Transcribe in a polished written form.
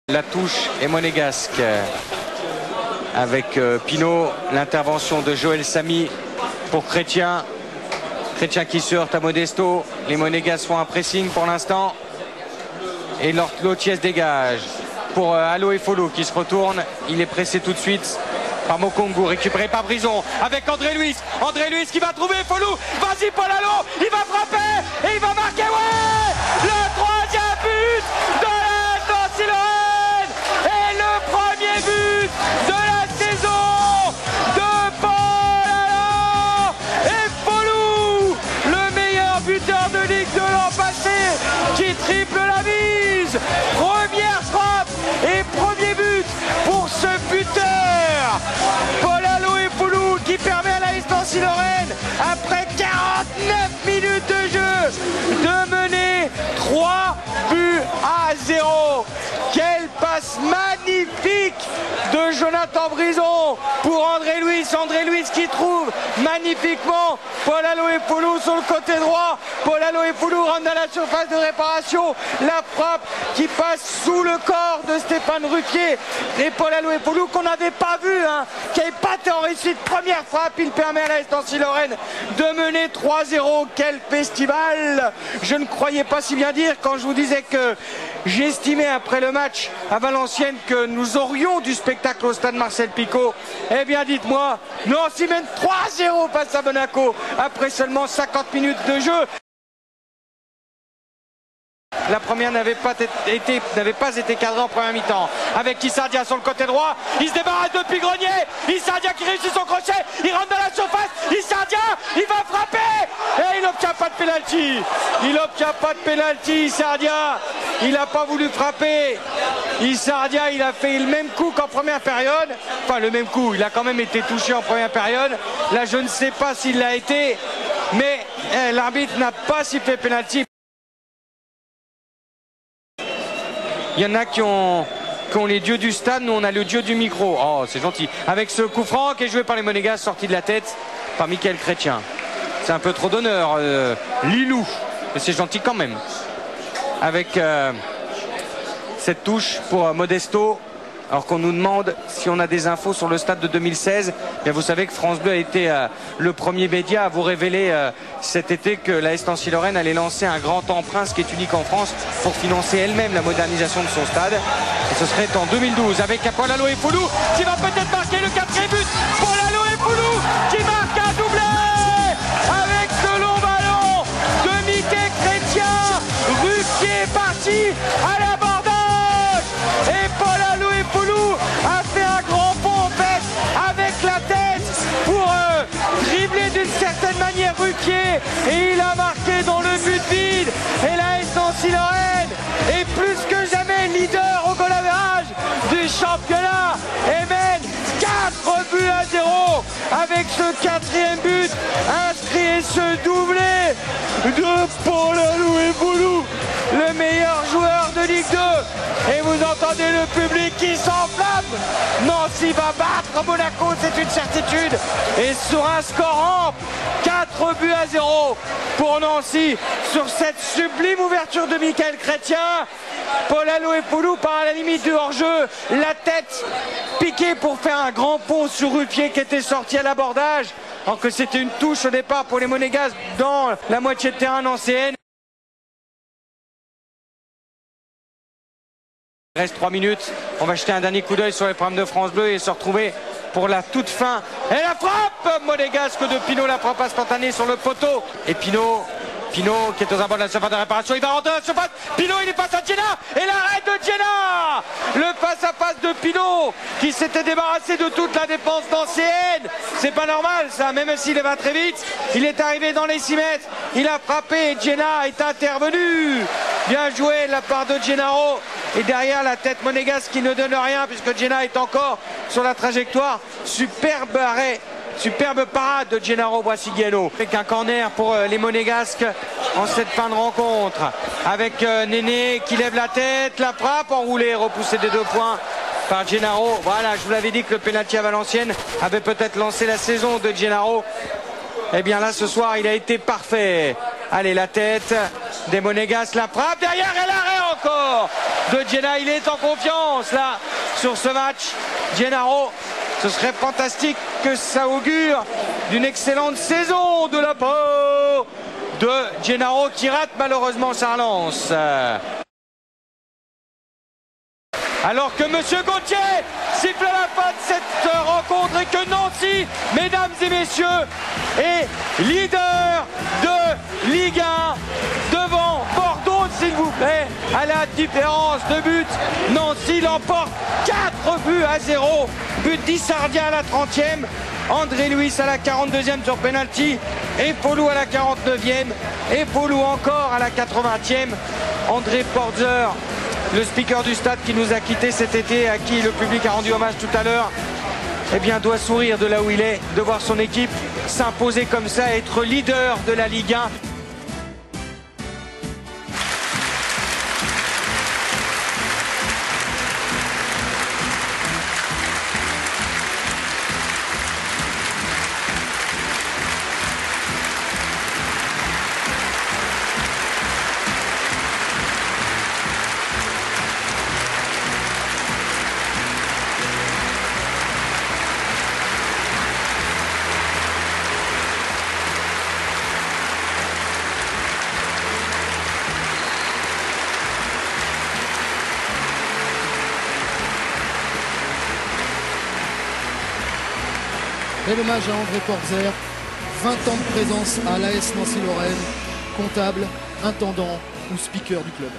La touche est monégasque avec Pinot, l'intervention de Joël Samy pour Chrétien. Chrétien qui se heurte à Modesto. Les monégasques font un pressing pour l'instant. Et Lotiès dégage pour Aloé Folou qui se retourne. Il est pressé tout de suite par Mokongu, récupéré par Brison avec André Luis. André Luis qui va trouver Folou. Vas-y Paul Allo, il va frapper et il va marquer. Ouais, le troisième but de la Nancy-Lorraine et le premier but de la saison de Paul Allo et Folou, le meilleur buteur de Ligue 2 l'an passé, qui triple la mise. Première frappe et premier but pour ce buteur. Paul Allo et Folou qui permet à la Nancy-Lorraine, après 49 minutes de jeu, de mener 3 buts à 0. Quelle passe magnifique de Jonathan Brison pour André Luis. André Luis qui trouve magnifiquement Paul Allo et Folou sur le côté droit. Paul Allo et Folou rentrent dans la surface de réparation. La frappe qui passe sous le corps de Stéphane Ruffier. Et Paul Allo et Folou qu'on n'avait pas vu, qui n'avait pas été en réussite. Première frappe, il permet à la Nancy-Lorraine de mener 3-0. Quel festival! Je ne croyais pas si bien dire quand je vous disais que j'estimais après le match à Valenciennes que nous aurions du spectacle au stade Marcel Picot. Eh bien dites-moi, Nancy mène 3-0 face à Monaco après seulement 50 minutes de jeu. La première n'avait pas été cadrée en première mi-temps. Avec Issardia sur le côté droit, il se débarrasse de Pigrenier. Issardia qui réussit son crochet, il rentre dans la surface. Issardia, il va frapper et il n'obtient pas de pénalty. Il n'obtient pas de pénalty, Issardia. Il n'a pas voulu frapper. Issardia, il a fait le même coup qu'en première période. Enfin, le même coup, il a quand même été touché en première période. Là, je ne sais pas s'il l'a été, mais l'arbitre n'a pas sifflé pénalty. Il y en a qui ont les dieux du stade, nous on a le dieu du micro. Oh, c'est gentil. Avec ce coup franc qui est joué par les Monégasques, sorti de la tête par Mickaël Chrétien. C'est un peu trop d'honneur, Lilou. Mais c'est gentil quand même. Avec cette touche pour Modesto. Alors qu'on nous demande si on a des infos sur le stade de 2016. Bien, vous savez que France Bleu a été le premier média à vous révéler cet été que la Nancy-Lorraine allait lancer un grand emprunt, ce qui est unique en France, pour financer elle-même la modernisation de son stade. Et ce serait en 2012 avec Paul Allo et Folou qui va peut-être marquer le 4e but. Paul Allo et Folou qui marque un doublé avec ce long ballon de Mickaël Chrétien. Ruffier est parti à l'abordage et Paul Allo et Folou a fait un grand pont en fait avec la tête pour dribbler d'une certaine manière Ruffier et il a marqué dans le but vide et la Nancy-Lorraine est plus que jamais leader au goal average du championnat et mène 4 buts à 0 avec ce 4e but inscrit et ce doublé de Paul Allo et Folou, le meilleur joueur de Ligue 2. Et vous entendez le public qui s'enflamme. Nancy va battre Monaco, c'est une certitude. Et sur un score ample, 4 buts à 0 pour Nancy sur cette sublime ouverture de Mickaël Chrétien. Paul Allo et Folou part à la limite du hors-jeu, la tête piquée pour faire un grand pont sur Ruffier qui était sorti à l'abordage. Alors que c'était une touche au départ pour les Monégasques dans la moitié de terrain nancéenne. Il reste 3 minutes, on va jeter un dernier coup d'œil sur les programmes de France Bleu et se retrouver pour la toute fin. Et la frappe monégasque de Pinot, la frappe instantanée sur le poteau. Et Pinot qui est aux abords de la surface de réparation, il va rentrer dans la surface. Pinot, il est face à Djena et l'arrêt de Djena. Le face-à-face de Pinot qui s'était débarrassé de toute la défense nancéenne. C'est pas normal ça, même s'il va très vite. Il est arrivé dans les 6 mètres, il a frappé et Djena est intervenu. Bien joué de la part de Gennaro. Et derrière la tête monégasque qui ne donne rien puisque Djena est encore sur la trajectoire. Superbe arrêt. Superbe parade de Gennaro Brasiliano. Avec un corner pour les Monégasques en cette fin de rencontre. Avec Néné qui lève la tête, la frappe enroulée, repoussée des 2 points par Gennaro. Voilà, je vous l'avais dit que le pénalty à Valenciennes avait peut-être lancé la saison de Gennaro. Eh bien là ce soir il a été parfait. Allez, la tête des Monégasques, la frappe derrière et l'arrêt encore. encore de Gennaro. Il est en confiance là sur ce match. Gennaro, ce serait fantastique que ça augure d'une excellente saison de la part de Gennaro qui rate malheureusement sa relance. Alors que Monsieur Gauthier siffle à la fin de cette rencontre et que Nancy, mesdames et messieurs, est leader de Ligue 1 devant Bordeaux, s'il vous plaît, à la différence de but. Nancy l'emporte 4-0. But d'Issardia à la 30e, André Luis à la 42e sur penalty, et Polou à la 49e, et Polou encore à la 80e. André Porzer, le speaker du stade qui nous a quittés cet été, à qui le public a rendu hommage tout à l'heure, eh bien doit sourire de là où il est, de voir son équipe s'imposer comme ça, être leader de la Ligue 1. Bel hommage à André Porzer, 20 ans de présence à l'AS Nancy-Lorraine, comptable, intendant ou speaker du club.